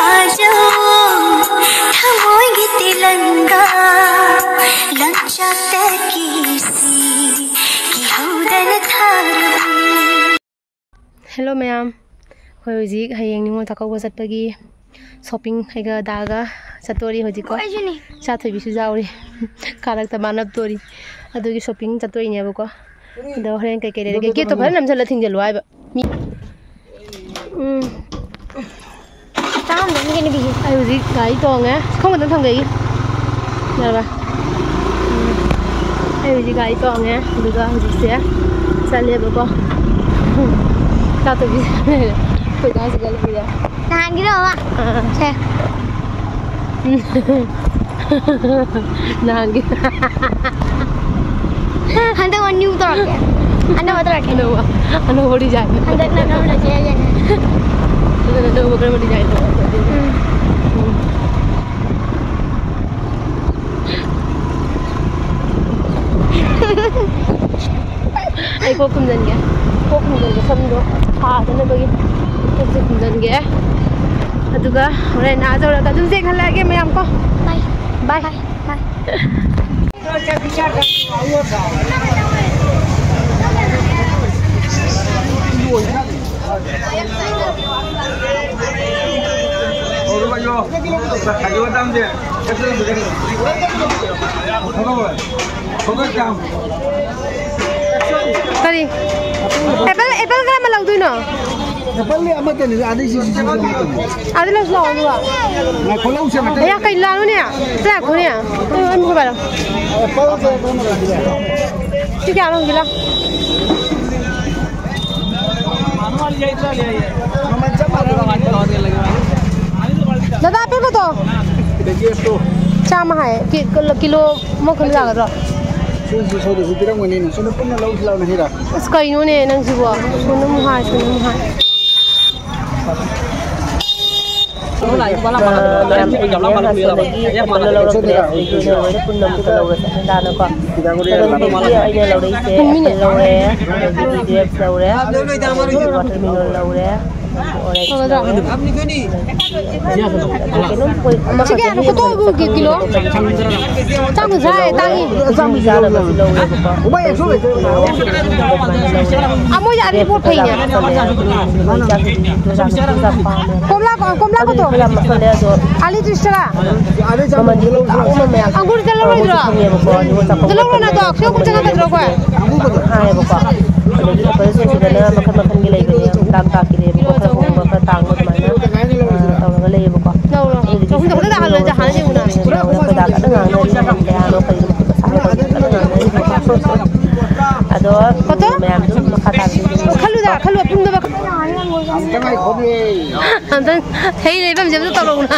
आजो थमोइगे तिलंगा लंचा तकीसी की हौदन Tharu. Hello ma'am होय होजिक हयेंग निंगो थाकौ चटपगी शॉपिंग हैगा दागा चतोरी होजिको साथोबी सु जाउरी कारक त मानब तोरी अदुगी शॉपिंग चतोरी नेबको द हरेन कई कई लेगे गेट तो भर नमजल थिंजलो आइबा मी ताम दे नि बि आई होजिक गाई तोंगे खोंग त थंगई यारबा आई होजिक गाई तोंगे दुगा होजिसे चलेबको साथोबी कोई गास गल बिया tahan gitu Pak. Saya. Nahan gitu. Anda mau new torok ya? Anda mau torok ya? Anda mau dijahit. Anda udah aja. Anda mau dijahit. Ay kok kumdan ya? Kok kumdan ya? Samdo. Ada bagi. Kok kumdan ya? अदुगा होरेन आजौरगा दुम जे खलागे ma'am को bye bye bye करी Apple का मा लौदुइनो Napali amat ni ada sisi ada lo slow lu ah na kholau se mate ya kai la lu ne sa ko ne em ko ba lo apple se ko na dia ti kya lo gila manual jai tra le ai mama chama दादा apple को तो देखिए तो चाम है kilo mo khun जा रो sisi so de pirang wani na so na punna lau lau na hira skai no ne nang sibo sunum ha lại bala bala làm cái dòng bala bia ya mana lo lo dia itu dia ada pun nam kita lo dah nak kok dia aja lo dei se lo dia lo watermelon lo আপনি কইনি chicken ko to bu kilo chang jai tangi jam bi jara lo lo ubai eso amo ya ri pot thai komla ko to ali 30 taka ada jam jelo angur jelo ro jelo ro na to kyo kum jaga kadro ko hai ba ko lagi apa sih sebenarnya makan gila ini tam tak kiri ba ko makan tang mo mana tahu nggak lagi ba ko đâu rồi chúng tôi đã hàng jahan gì una ko da ka dengan dari ano kayo ado koto ma'am तुम makatan खालु pung da jangan khobi amdan hey le bam jam to lo na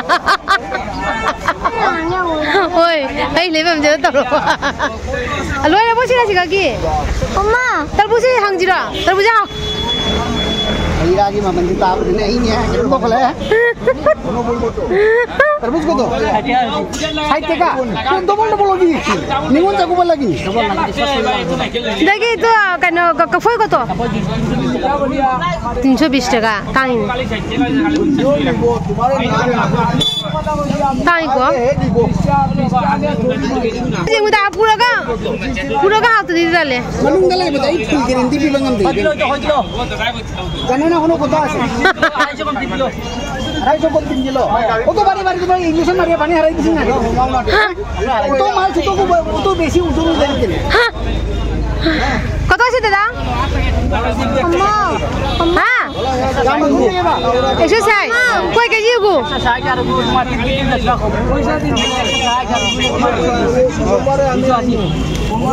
oi hey le bam jam to lo aloi na bosi na siga ki Oma, tarbuji hangjira tarbuja hira ki maman di tahu ni ini ya jangan kau kalah terus kau tu hai teka kau tu mana boleh lagi ningun tak kau lagi dagi itu kan kafoi ko to 320 taka tang tang ko jeng udah pura ka hatu di dale manung dalai betai full kirinti bilangan deh jangan nak kau kota sih Rai cukup tinggi lo. Untuk bari-bari tu Indonesia Maria pani harai di sini. Untuk mal itu untuk besi untuk dari sini. কত আছে দাদা Oma, এসো চাই কই KG গো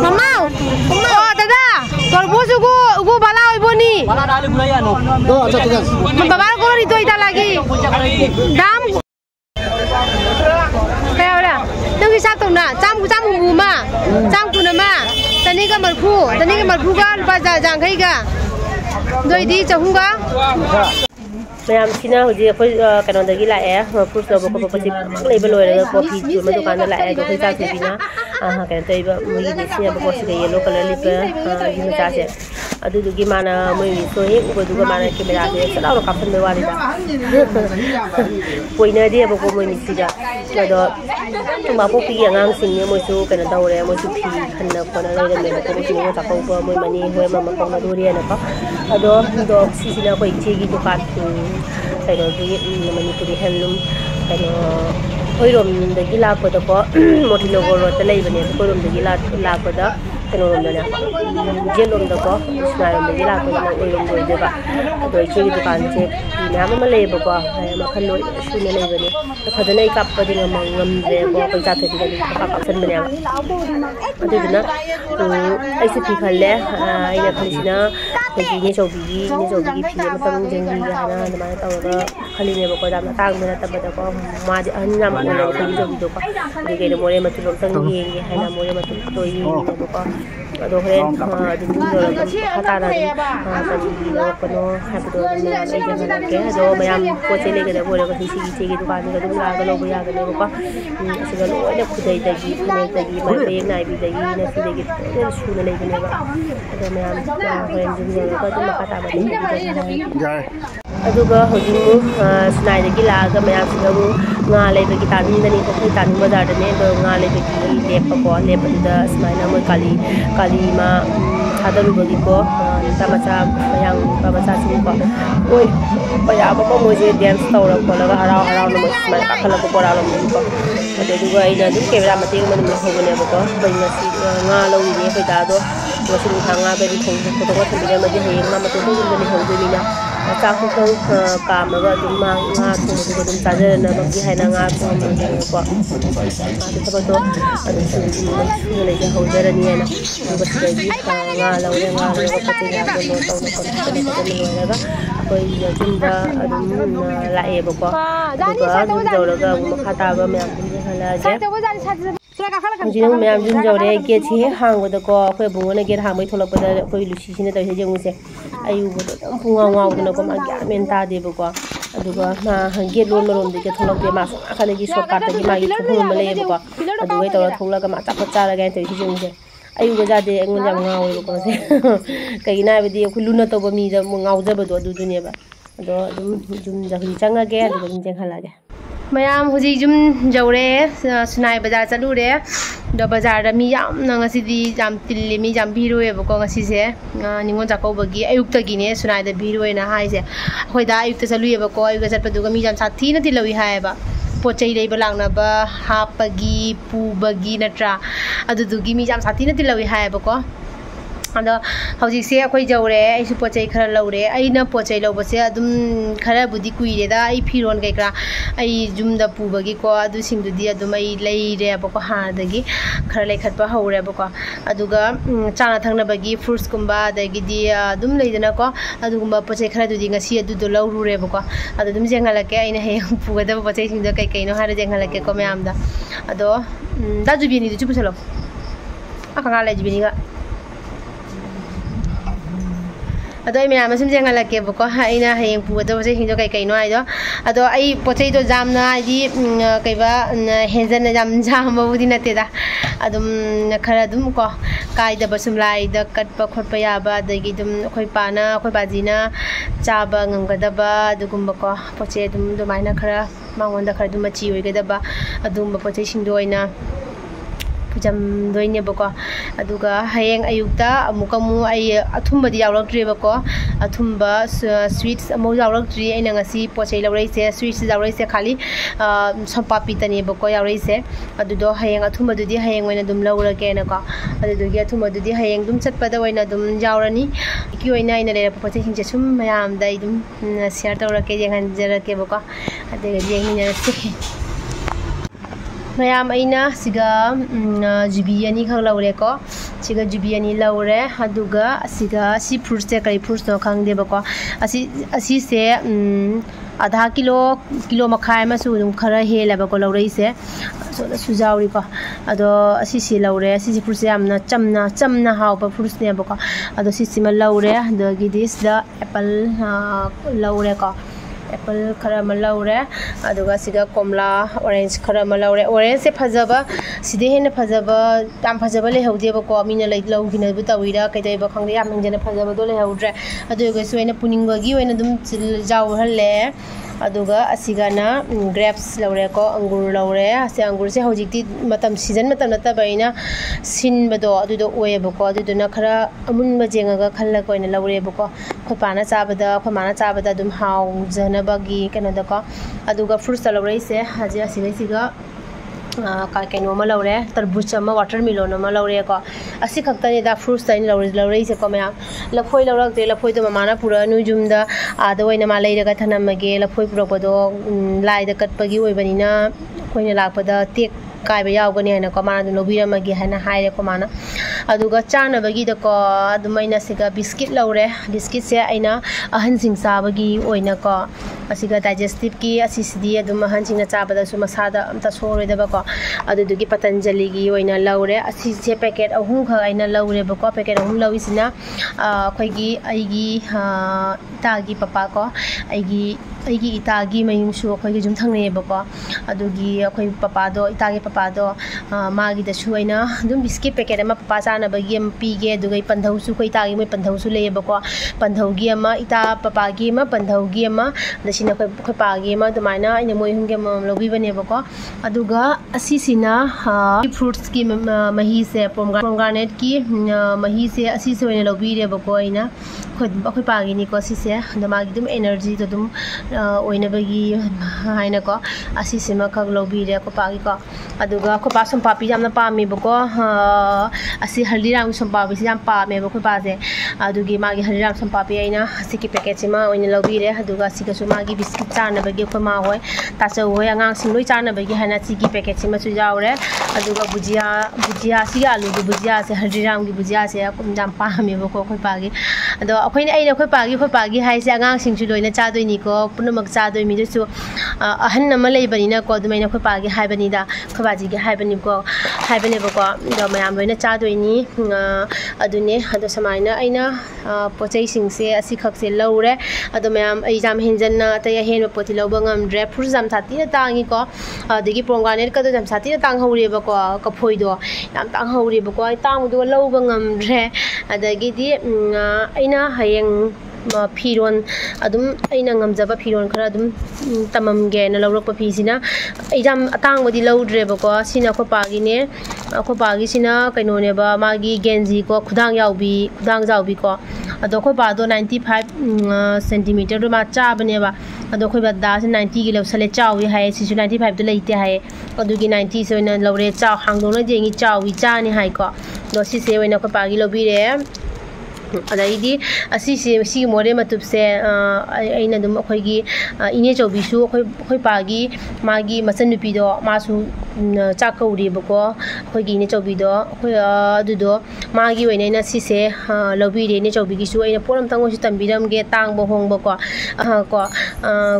Mama, ও দাদা তরমুজ গো বালা হইবনি bala dali bulaya no Oh, acha tugas. বাবার কোন রিতো এটা লাগি দাম কেওরা তুমি সাতো না চাম হু মা চাম কুনা মা tani ga marfu ga baza jangkai ga doi di chahung ga मैम सिना हुजी अखोई कनोदगी लाए फ्रूट्स लो बको बको लेबल होय कॉफी जो म दुकान लाए जो खै चासी बिना कन तैबा मुई निसिया बको से येलो कलर लिप युन चासे ꯑꯗꯨꯗꯨꯒꯤ ꯃꯥꯅ ꯃꯣꯏ ꯁꯣ ꯍꯦꯛ ꯎꯕꯗꯨꯒ ꯃꯥꯅ ꯀꯦꯃꯦꯔꯥꯁꯦ ꯆꯠꯂꯥꯎꯅ ꯀꯥꯞꯁꯟꯕꯩ ꯋꯥꯅꯤꯗ ꯀꯣꯏꯅꯗꯦꯕꯀꯣ ꯃꯣꯏ ꯃꯤꯁꯤꯗ ꯑꯗꯣ ꯃꯄꯣꯛꯄꯤꯒꯤ ꯑꯉꯥꯡꯁꯤꯡꯅꯦ ꯃꯣꯏꯁꯨ ꯀꯩꯅꯣ ꯇꯧꯔꯦ ꯃꯣꯏꯁꯨ ꯐꯤ ꯈꯟꯅ ꯈꯣꯠꯅ ꯂꯩꯔꯝꯃꯦꯕꯀꯣ ꯃꯣꯏꯁꯨ ꯅꯤꯉꯣꯜ ꯆꯥꯛꯀꯧꯕ ꯃꯣꯏ ꯃꯅꯤ ꯍꯣꯏ ꯑꯃ ꯀꯧꯅꯗꯣꯔꯦꯅꯀꯣ ꯑꯗꯣ ꯁꯤꯁꯤꯅ ꯑꯩꯈꯣꯏ ꯏꯆꯦꯒꯤ ꯗꯨꯀꯥꯟ ꯀꯩꯅꯣꯒꯤ ꯃꯅꯤꯄꯨꯔꯤ ꯍꯦꯟꯂꯨꯝ ꯀꯩꯅꯣ ꯑꯩꯈꯣꯏꯔꯣꯝꯗꯒꯤ ꯂꯥꯛꯄꯗꯀꯣ ꯃꯣꯇꯤꯅꯒꯔ ꯔꯣꯗꯇ ꯂꯩꯕꯅꯦꯕ ꯑꯩꯈꯣꯏꯔꯣꯝꯗꯒꯤ ꯂꯥꯛꯄꯗ ꯀꯩꯅꯣꯔꯣꯝꯗꯅꯦ ꯖꯦꯠꯂꯣꯝꯗꯀꯣ ꯁꯤꯅꯥꯔꯣꯝꯗꯒꯤ ꯂꯥꯛꯄꯗꯅ ꯑꯣꯏꯔꯣꯝꯗ ꯑꯣꯏꯗꯣꯏꯕ ꯑꯗꯣ ꯏꯆꯦꯒꯤ ꯗꯨꯀꯥꯟꯁꯦ ꯐꯤ ꯃꯌꯥꯝ ꯑꯃ ꯂꯩꯌꯦꯕꯀꯣ ꯃꯈꯜ ꯂꯣꯏ ꯁꯨꯅ ꯂꯩꯕꯅꯦ ꯐꯖꯅ ꯑꯩ ꯀꯥꯞꯄꯗꯤ ꯉꯝꯗ꯭ꯔꯦꯀꯣ ꯑꯩꯈꯣꯏ ꯆꯥꯊꯣꯛꯄꯤꯗ ꯑꯗꯨꯝ ꯀꯥꯞꯁꯟꯕꯅꯦꯕ ꯑꯗꯨꯗꯨꯅ ꯑꯩꯁꯨ ꯐꯤ ꯈꯜꯂꯦ ꯑꯩꯅ ꯈꯜꯂꯤꯁꯤꯅ ꯑꯩꯈꯣꯏꯒꯤ ꯏꯅꯦꯆꯧꯕꯤꯒꯤ ꯐꯤ ꯑꯃꯇꯪ ꯌꯦꯡꯕꯤꯒꯦ ꯍꯥꯏꯅ ꯑꯗꯨꯃꯥꯏꯅ ꯇꯧꯔꯒ ꯈꯜꯂꯤꯅꯦꯕꯀꯣ ꯌꯥꯝꯅ ꯇꯥꯡꯕ ꯅꯠꯇꯕꯗꯀꯣ ꯃꯥꯗꯤ ꯑꯍꯟ ꯌꯥꯝ ꯑꯣꯏꯔꯕ ꯑꯩꯈꯣꯏ ꯏꯅꯦꯆꯧꯕꯤꯗꯣꯀꯣ ꯑꯗꯨꯒꯤ ꯑꯩꯅ ꯃꯣꯔꯦ ꯃꯇꯨꯝ ꯑꯃꯇꯪ ꯌꯦꯡꯒꯦ ꯍꯥꯏꯅ ꯃꯣꯔꯦ ꯃꯇꯨꯝ ꯈꯛꯇ ꯌꯦꯡꯉꯤꯅꯦꯕꯀꯣ ꯑꯗꯣ ꯍꯣꯔꯦꯟ ꯑꯗꯨꯝ ꯌꯧꯔꯒ ꯃꯈꯥ ꯇꯥꯅ ꯑꯗꯨꯝ ꯀꯔꯤ ꯂꯧꯔꯛꯄꯅꯣ ꯍꯥꯏꯕꯗꯣ ꯑꯗꯨꯝ ꯃꯌꯥꯝ ꯑꯩ ꯌꯦꯡꯍꯜꯂꯛꯀꯦ ꯑꯗꯣ ꯃꯌꯥꯝ ꯄꯣꯠ ꯆꯩ ꯂꯩꯒꯗꯕ ꯑꯣꯏꯔꯒꯁꯨ ꯁꯤꯒꯤ ꯏꯆꯦꯒꯤ ꯗꯨꯀꯥꯟꯁꯤꯗ ꯑꯗꯨꯝ ꯂꯥꯛꯑꯒ ꯂꯧꯕ ꯌꯥꯒꯅꯦꯕꯀꯣ ꯑꯁꯤꯗ ꯂꯣꯏꯅ ꯈꯨꯗꯩꯗꯒꯤ ꯐꯅꯦꯛꯇꯒꯤ ꯃꯌꯦꯛ ꯅꯥꯏꯕꯤꯗꯒꯤ ꯅꯐꯤꯗꯒꯤ ꯂꯣꯏꯅ ꯁꯨꯅ ꯂꯩꯕꯅꯦꯕ ꯑꯗꯣ ꯃꯌꯥꯝ ꯍꯣꯔꯦꯟ ꯑꯗꯨꯝ ꯌꯧꯔꯒ ꯑꯗꯨꯝ ꯃꯈꯥ ꯇꯥꯕ ꯑꯗꯨꯒ ꯍꯧꯖꯤꯛ ꯁꯨꯅꯥꯏꯗꯒꯤ ꯂꯥꯛꯑꯒ ꯃꯌꯥꯝꯁꯤꯗ ꯉꯥ ꯂꯩꯕꯒꯤ ꯇꯥꯅꯤꯡꯗꯅꯤ ꯑꯩꯈꯣꯏ ꯇꯥꯅꯤꯡ ꯕꯖꯥꯔꯗꯅꯦ ꯑꯗꯣ ꯉꯥ ꯂꯩꯕꯒꯤ ꯂꯦꯞꯄꯀꯣ ꯂꯦꯞꯄꯗꯨꯗ ꯁꯨꯃꯥꯏꯅ ꯃꯣꯏ ꯀꯥꯂꯤ ꯏꯃꯥ ꯊꯥꯗꯔꯨꯕꯒꯤꯀꯣ ꯅꯨꯄꯥ ꯃꯆꯥ ꯃꯌꯥꯡ ꯅꯨꯄꯥ ꯃꯆꯥꯁꯤꯡꯀꯣ ꯃꯣꯏ ꯃꯌꯥꯝ ꯑꯃ ꯃꯣꯏꯁꯦ ꯗꯦꯟꯁ ꯇꯧꯔ ꯈꯣꯠꯂꯒ ꯍꯔꯥꯎ ꯍꯔꯥꯎꯅ ꯃꯣꯏ ꯁꯨꯃꯥꯏꯅ ꯀꯥꯈꯠꯂꯛꯄ ꯕꯣꯔꯥꯂꯣꯝꯗꯒꯤꯀꯣ ꯑꯗꯨꯒ ꯑꯩꯅ ꯑꯗꯨꯝ ꯀꯦꯃꯦꯔꯥ ꯃꯇꯦꯛ ꯑꯃ ꯑꯗꯨꯝ ꯂꯧꯍꯧꯕꯅꯦꯕꯀꯣ ꯑꯩꯈꯣꯏ ꯉꯁꯤ ꯉꯥ ꯂꯧꯔꯤꯅꯦ ꯑꯩꯈꯣꯏ ꯗꯥꯗꯣ ꯉꯁꯤ ꯅꯨꯡꯊꯥꯡ ꯉꯥꯗꯣ ꯑꯗꯨꯝ ꯊꯣꯡꯗꯣꯛꯑ ꯊꯝꯕꯤꯔꯝꯃꯗꯤ ꯍꯌꯦꯡ ꯃꯥ ꯃꯇꯣꯝꯇ ꯌꯨꯝꯗ ꯂꯩꯍꯧꯗꯣꯏꯅꯤꯅ ꯆꯥꯛꯇꯨꯇꯪ ꯀꯥꯝꯃꯒ ꯑꯗꯨꯝ ꯉꯥ ꯊꯣꯡꯕꯗꯨꯒ ꯑꯗꯨꯝ ꯆꯥꯖꯅꯕꯒꯤ ꯍꯥꯏꯅ ꯉꯥ ꯊꯣꯡꯉꯝꯃꯒꯦꯀꯣ ꯃꯥꯗꯤ ꯊꯕꯛꯇꯣ ꯑꯗꯨꯝ ꯁꯨꯅ ꯂꯩꯖꯍꯧꯖꯔꯅꯤ ꯍꯥꯏꯅ ꯑꯗꯨꯒ ꯁꯤꯗꯒꯤ ꯉꯥ ꯂꯧꯔꯦ ꯉꯥ ꯂꯧꯔꯒ ꯄꯣꯠ ꯆꯩ ꯃꯌꯥꯝꯗꯣ ꯂꯣꯗ ꯇꯧꯅ ꯈꯣꯠꯅ ꯐꯖꯅ ꯂꯣꯏꯔꯒ ꯑꯩꯈꯣꯏ ꯌꯨꯝꯗ ꯑꯗꯨꯝ ꯂꯥꯛꯑꯦꯕꯀꯣ ꯑꯗꯨꯒ ꯌꯨꯝ ꯌꯧꯔꯒ ꯑꯃꯨꯛ ꯃꯈꯥ ꯇꯥꯕ ꯃꯌꯥꯝ ꯑꯗꯨꯝ ꯌꯦꯡꯍꯜꯂꯛꯑꯒꯦ ꯍꯧꯖꯤꯛ ꯑꯃꯨꯛ ꯃꯌꯥꯝ ꯌꯨꯝ ꯌꯧꯔꯦ ꯒꯦꯠꯁꯤ ꯍꯦꯛ ꯍꯥꯡꯕꯗꯀꯣ ꯑꯩꯈꯣꯏ ꯑꯕꯨꯡꯉꯣꯅ ꯒꯦꯠ ꯍꯥꯡꯕꯩ ꯊꯣꯛꯂꯛꯄꯗ ꯑꯩꯈꯣꯏ ꯂꯨꯁꯤꯁꯤꯅ ꯇꯧꯔꯤꯁꯦ ꯌꯦꯡꯉꯨꯁꯦ ꯑꯩ ꯎꯕꯗꯣ ꯑꯗꯨꯝ ꯄꯨꯡꯉꯥꯎ ꯉꯥꯎꯗꯅꯀꯣ ꯃꯥ ꯒ꯭ꯌꯥꯟ ꯃꯦꯟ ꯇꯥꯗꯦꯕꯀꯣ ꯑꯗꯨꯒ ꯃꯥ ꯒꯦꯠ ꯂꯣꯟꯕꯔꯣꯝꯗꯒꯤ ꯊꯣꯛꯂꯛꯇꯦ ꯃꯥ ꯁꯣꯝ ꯅꯥꯀꯟꯗꯒꯤ ꯁꯣꯔꯠꯀꯥꯠꯇꯒꯤ ꯃꯥꯒꯤ ꯊꯣꯛꯐꯝ ꯑꯃ ꯂꯩꯌꯦꯕꯀꯣ ꯑꯗꯨꯒꯩ ꯇꯧꯔ ꯊꯣꯛꯂꯒ ꯃꯥ ꯑꯆꯥꯄꯣꯠ ꯆꯥꯔꯒꯦꯅ ꯇꯧꯔꯤꯁꯦ ꯌꯦꯡꯉꯨꯁꯦ ꯑꯩ ꯎꯕ ꯌꯥꯗꯦ ꯑꯩꯉꯣꯟꯗ ꯌꯥꯝ ꯉꯥꯎꯋꯦꯕꯀꯣ ꯃꯁꯦ ꯀꯩꯒꯤꯅꯣ ꯍꯥꯏꯕꯗꯤ ꯑꯩꯈꯣꯏ ꯂꯨꯅ ꯇꯧꯕ ꯃꯤꯗ ꯑꯃꯨꯛ ꯉꯥꯎꯖꯕꯗꯣ ꯑꯗꯨꯗꯨꯅꯦꯕ ꯑꯗꯣ ꯑꯗꯨꯝ ꯌꯨꯝꯗ ꯍꯧꯖꯤꯛ ꯆꯪꯉꯒꯦ ꯑꯗꯨꯒ ꯑꯗꯨꯝ ꯌꯦꯡꯍꯜꯂꯛꯑꯒꯦ ꯃꯌꯥꯝ ꯍꯧꯖꯤꯛ ꯌꯨꯝ ꯌꯧꯔꯦ ꯁꯨꯅꯥꯏ ꯕꯖꯥꯔ ꯆꯠꯂꯨꯔꯦ ꯑꯗꯣ ꯕꯖꯥꯔꯗ ꯃꯤ ꯌꯥꯝꯅ ꯉꯁꯤꯗꯤ ꯌꯥꯝ ꯇꯤꯜꯂꯤ ꯃꯤ ꯌꯥꯝ ꯚꯤꯔ ꯑꯣꯏꯌꯦꯕꯀꯣ ꯉꯁꯤꯁꯦ ꯅꯤꯉꯣꯜ ꯆꯥꯛꯀꯧꯕꯒꯤ ꯑꯌꯨꯛꯇꯒꯤꯅꯦ ꯁꯨꯅꯥꯏꯗ ꯚꯤꯔ ꯑꯣꯏꯅ ꯍꯥꯏꯁꯦ ꯑꯩꯈꯣꯏꯗ ꯑꯌꯨꯛꯇ ꯆꯠꯂꯨꯏꯌꯦꯕꯀꯣ ꯑꯌꯨꯛꯇ ꯆꯠꯄꯗꯨꯒ ꯃꯤ ꯌꯥꯝ ꯁꯥꯊꯤꯅ ꯇꯤꯜꯍꯧꯏ ꯍꯥꯏꯌꯦꯕ ꯄꯣꯠ ꯆꯩ ꯂꯩꯕ ꯂꯥꯛꯅꯕ ꯍꯥꯞꯄꯒꯤ ꯄꯨꯕꯒꯤ ꯅꯠꯇ꯭ꯔꯥ ꯑꯗꯨꯗꯨꯒꯤ ꯃꯤ ꯌꯥꯝ ꯁꯥꯊꯤꯅ ꯇꯤꯜꯍꯧꯏ ꯍꯥꯏꯌꯦꯕꯀꯣ ꯑꯗꯣ ꯍꯧꯖꯤꯛꯁꯦ ꯑꯩꯈꯣꯏ ꯌꯧꯔꯦ ꯑꯩꯁꯨ ꯄꯣꯠ ꯆꯩ ꯈꯔ ꯂꯧꯔꯦ ꯑꯩꯅ ꯄꯣꯠ ꯆꯩ ꯂꯧꯕꯁꯦ ꯑꯗꯨꯝ ꯈꯔꯕꯨꯗꯤ ꯀꯨꯏꯔꯦꯗ ꯑꯩ ꯐꯤꯔꯣꯟ ꯀꯩꯀꯥ ꯑꯩ ꯌꯨꯝꯗ ꯄꯨꯕꯒꯤꯀꯣ ꯑꯗꯨꯁꯤꯡꯗꯨꯗꯤ ꯑꯗꯨꯝ ꯑꯩ ꯂꯩꯔꯦꯕꯀꯣ ꯍꯥꯟꯅꯗꯒꯤ खर लेखत्प हौरेबको अदुगा चाना थंगनबगी फ्रूट्स कुंबा अदगिदी अदुम लेदनाको अदुगुंबा पोचे खरदुदी ngasi अदुदो लौरुरेबको अदुदुम जेंगलके आइना हे पुगदब पोचे सिंगदा कई कईनो हारे जेंगलके को मैमदा अदो दाजुबिनी दु चुपुसलो अखंगा लेजिबिनीगा अदो मैम सुम जेंगलकेबको आइना हेंग पुगदब पोचे सिंगदो कई कईनो आइदो अदो आई पोचे दो जामना आइदी कईबा हेंजन जाम जामबुदी नतेदा अदुम खरा अदुम को कायदब सुमलाइद कटप खोटप याबा अदगी दुम अखोय पाना अखोय बाजीना चाबा nganggadaba अदुगुंबको पोचे दुम दुमाइना खरा मांगोंदा खरा दुम मची ओइगदबा अदुम पोचे सिंगदो ओइना जम दोइनेबको अदुगा हयेंग अयुक्ता अमुकमु आई अथुंबदी यावरक्ट्रेबको अथुंबा स्वीट्स अमु यावरक्ट्री आइना ngasi पोचे लौरैसे स्वीट्स यावरैसे खाली संपापी तनेबको यावरैसे अदुदो हयेंग अथुंबदुदी हयेंग ओइना दुम लौरगेनको अदुदुगी अथुंबदुदी हयेंग दुम चटपदा ओइना दुम यावरनी की ओइना आइना लेरप पोचे सिंजे सुम मयामदा दुम शेयर तौरके जेंगनजरकेबको अदुगा जेंगनिनरसे मैम अना सिगा जुबी अनी खं लौरेको सिगा जुबी अनी लौरे अदुगा सिगा सी फ्रूट्स से कई फ्रूट्स नो खंगदेबको असी से आधा किलो मखाय मसु दुम खरा हेलेबको लौरेसे सोदा सुजाउरीको अदो असी से लौरे असी फ्रूट्स यामना चमना हावबा फ्रूट्स नेबको अदो सिसिमा लौरे अदगी दिस द एप्पल लौरेको एप्पल खरा लौरे कमला ऑरेंज खरा लौरे ऑरेंज से फजब सिदे हेन फजब ताम फजब लेहौदेबको मीना लौगिनबु तवीरा कइदैबा खंगे याम हिंजना फजबदो लेहौद्रे अदुगसु एना पुनिंगबगी ओइना दुम जावहले अदुगा असिगाना ग्रेप्स लौरे को अंगूर लौरे से अंगूर से हौजिकती मतम सीजन मतम नतबैना सिनबदो अदुदो ओयबको अदुदुना खरा अमुनबा जेंगागा खल्लक ओइना लौरेबको खोपाना चाबदा दुम हाउजनबगी कनदको अदुगा फ्रूट्स लौरे से हाजे असिगैसिगा कहीं लौरे तरबूज वाटरमेलन लौरे को असी खक्तनीदा फ्रूट्स लौरे से को मैं लफोई लौरते लफोद ममाना पुरा नुजुम आद मा लेरगा थनमगे लफोई पुरपदो लाइद कटपगी ओइबनिना कोइना लापद टेक कायब यावगनी है को माना लौबीरमगे है हाइरेको माना अदुगा चानबगीदको अदुमैना सिगा बिस्किट लौरे बिस्किट से अइना अहनसिंग चाबगी ओइनाको असिगा डाइजेस्टिव की असिसिदी अदुम अहनसिंगना चाबदसु मसादा अमता सोरोइदबको अदुदुगी पतंजलि की ओइना लौरे असि से पैकेट अहुम ख अइना लौरेबको पैकेट अहुम लौइसिना अखोइगी अइगी इतागी पपा को अइगी इतागी मयुमसु अखोइगी जुम थंगनेबको अदुगी अखोइ पपादो इतागी पपादो मागिदसु अइना दुम बिस्किट पैकेट अमा पपा चानबगी अम पीगे अदुगै पंधौसु खै इतागी मै पंधौसु लेबको पंधौगी अमा इता पपागी अमा पंधौगी अमा दसिना खै पागी अमा दुमाइना अइना मोइ हुंगे लौबिबनेबको अदुगा असिसिना फ्रूट्स की मही से पोमग्रेनेट की मही से असी से ओइना लौबिरेबको अइना खै पागिनिको सिसे दमागी दुम एनर्जी तो दुम ओइनबगी हाइनाको असिसिमा खग लौबिरे को पागिको अदुगा खो पासम पापी जामना पामेबको असि हल्दीराम संपापी से जाम पामेबो खो पाजे अदुगी मागी हल्दीराम संपापी अइना सिकी पैकेट सिमा ओइना लौबिरे अदुगा सिकसु मागी बिस्किट चानबगी खो मा होय ताचौ होय आंगांग सिंग लोइ चानबगी हाना सिकी पैकेट सिमा सु जावरे अदुगा भुजिया सि आलू की भुजिया से हल्दीराम की भुजिया से जाम पामेबको खो पागी अदो अखोइना अइना खो पागी हाइसे आंगांग सिंग सु लोइना चादोइनिको पुनमक चादोइ मिदसु अहन नम लेबनिना को दुमैना खो पागी हाइबनिदा खबाजी के हाइबनिको हाइबनेबको द मयाम लोइना चादोइनी अदुने अदो समाइना अइना पोचै सिंग से असि खकसे लौरे अदो मयाम एग्जाम हेंजन तय हेन पोति लौबा ngam फ्रूट जाम साती तांगी को अदगी पोंगानेट का जाम साती तांग हौरेबको कफोइदो याम तांग हौरेबको तांगदो लौबा ngam अदगिदी अइना हयेंग फिरोन अदुम अइना ngam फिरोन खरा अदुम तममगे न लौरक फिसिना एग्जाम अतांगबदी लौद्रेबको सिना खोपागिने खोपागी सिना कइनोनेबा मागी गेंजी को खुदांग जावबी को अदो खोपादो 95 सेंटीमीटर मा चाबनेबा अदो खोबा दा 90 की लौसले चावी हाय सिसु 95 दो लेते हाय अदुगी 90 से न लौरे चा हांगदोना जेंगी चावी चानी हाय को दो सिसे ओइना खोपागी लौबिरे अदाइदी असी मोरे मतुब से अइना दुम अखोइगी इने चौबीसु अखोइ पागी मागी मसन नुपीदो मासु चाकौरीबको अखोइगी इने चौबीदो अखोइ अदुदो मागी ओइना सिसे लौबिरे इने चौबीगिसु अइना पोरम तंगोसु तंबिरमगे तांगबो होंगबको को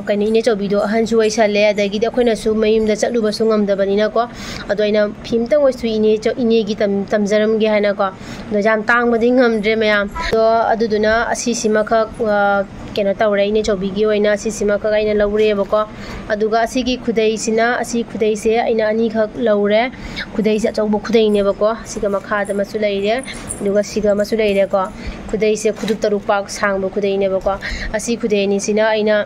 कनि इने चौबीदो अहनसु ओइसले अदाइगी अखोइनासु मयुमदा चलुबसु ngam को अदो अइना फिम तंगोसु इनेगी तमजरमगे हाइना को दो जाम तांगबदि ngamdre मयाम तो अदुदुना असिसिमा खक केनो तौरे इने चौबीगी ओइना असिसिमा खक अइना लौरेबको अदुगा असिगी खुदैसिना असी खुदैसे अइना अनि खक लौरे खुदैसे अचौबो खुदैनेबको सिगा मखादा मसु लैरे अदुगा सिगा मसु लैरेको खुदैसे खुदुप तरुक पाक सांगबो खुदैनेबको असी खुदैनि सिना अइना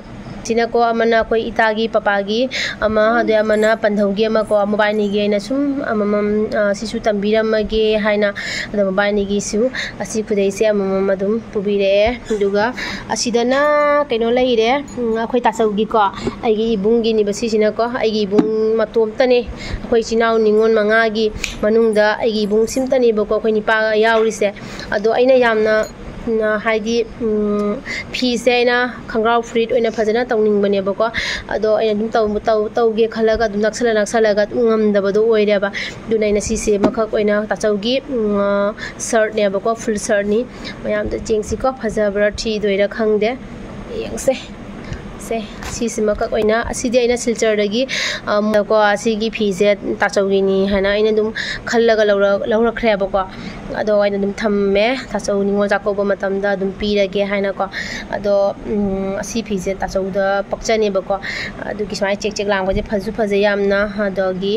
चिनको अमना कोई इतागी पपागी अमा अदे अमना पंधौगी अमा को मोबाइलनिगी अइना सुम अमम सिसु तंबिरमगे हाइना अद मोबाइलनिगी सु असि खुदैसे अमम अदुम पुबिरे दुगा असिदना कइनो लैरे अखोइ तासौगी को आइगी इबुंगी निबसिसिना को आइगी इबुंग मतोमतने अखोइ चिनाउ निंगोन मंगागी मनुंगदा आइगी इबुंग सिमतने बको अखोइ निपा याउरिसे अदो अइना यामना हाइदी फीसे अइना खंग्राउ फ्रीट ओइना फजना तौनिंगबनेबको अदो अइना तौगे खलगा दुम नक्सलगा ngam ओइरेबा दुना अइना सिसे मखक ओइना ताचौगी शर्ट नेबको फुल शर्ट नि मयाम द जेंगसिको फजबरा थी दोइरा खंगदे यंगसे से सिमकक ओइना असिदि आइना सिलचरदगी को असिगी फीसे ताचौगिनी हाना आइना दुम खल्लगा लौरखरेबको अदो आइना दुम थम्मे ताचौ निंगोल जाकोबो मतमदा दुम पीरगे हाना को अदो असि फीसे ताचौदा पक्चनेबको अदुगी समाय चेक चेक लांगबजे फजु फजे यामना अदोगी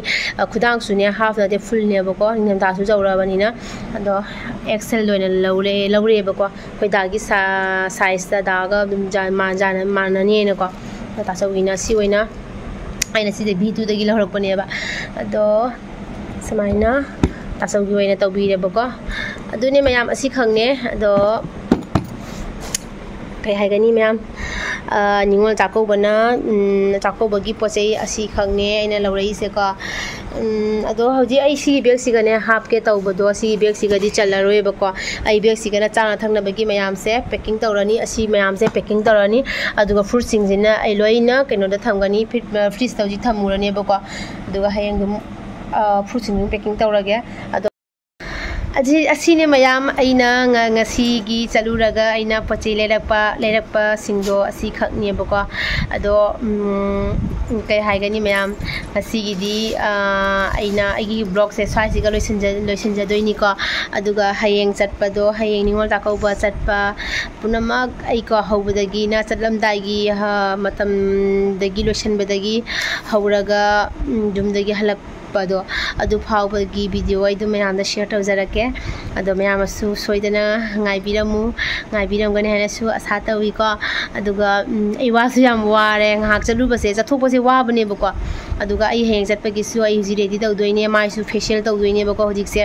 खुदांग सुने हाफ नाते फुल नेबको निम तासु जौराबनिना अदो एक्सेल लोइना लौरेबको खोइदागी साइज दा दागा दुम माननीनेको ताचौगिना सि ओइना आइना सिदे V2 दगी लहरकपनेबा अदो समाइना ताचौगी ओइना तौबिरेबको अदुने मयाम असि खंगने अदो कई हाइगनी मैम निंगोल चाकोबना चाकोबगी पोचै असि खंगने आइना लौरैसेको अदो हौजी आई सी बैग सिगने हाफ के तौबदो सी बैग सिगदी चलरोयबको आई बैग सिगना चाना थंगनबगी मयाम से पैकिंग तौरनी असि मयाम से पैकिंग तौरनी अदुगा फ्रूट सिंगजिना आई लोइना कइनोदा थंगनी फ्रीज तौजी थमुरनेबको अदुगा हयंग दुम फ्रूट सिंगजिन पैकिंग तौरगे अदो असीने मयाम आइना ngasi चलुरगा आइना पचे लेरकपा सिंगदो असि खकनेबको अदो कई हाइगनी मयाम असिगिदी आइना आइगी ब्लॉग से स्वाइसिगा लोइसिनजदोइनिको अदुगा हयेंग चटपदो हयेंग निंगोल ताकौबा चटपा पुनमक आइको हौबदगी ना चटलमदाइगी मतमदगी लोइसिनबदगी हौरगा दुमदगी हलक अदो अदु फावबगी वीडियो आइदु मयाम दा शेयर तौजरके अदो मयाम असु सोइदना गाइबिरमगने हानसु आशा तौइको अदुगा आई वासु याम वारे ngahak चलुबसे चथोकपसे वाबनेबको अदुगा आई हेंग चटपगिसु आई हुजि रेडी तौदोइने माइसु फेशियल तौदोइनेबको हुजिकसे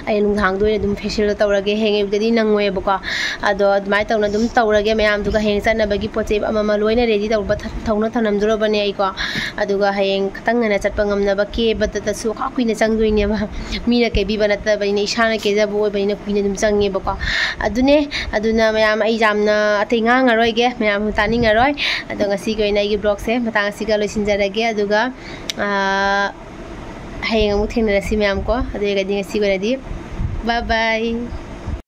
आई नुंधांगदोइने दुम फेशियल तौरगे हेंगेबगदी नंगोयबको अदो अदमाय तौना दुम तौरगे मयाम दुगा हेंग चटनबगी पोचे अममा लोइना रेडी तौबा थौना थनमदुरबने आइको अदुगा हयेंग खतंगना चटपा ngamnaba केबदता सु खाकुइना चंगदोइनेबा मीना केबिबा नतबैने इशाना केजबो ओइबैने कुइना दुम चंगेबको अदुना मयाम आई जामना अतै ngangaroige मयाम तानिंगारोय अदो ngasi गोइना आइगी ब्लॉग से मतंग सिगा लोइसिनजरगे अदुगा हयेंग अमु थेंनरसि मयाम को अदुगा ngasi गोइनादि बाय बाय।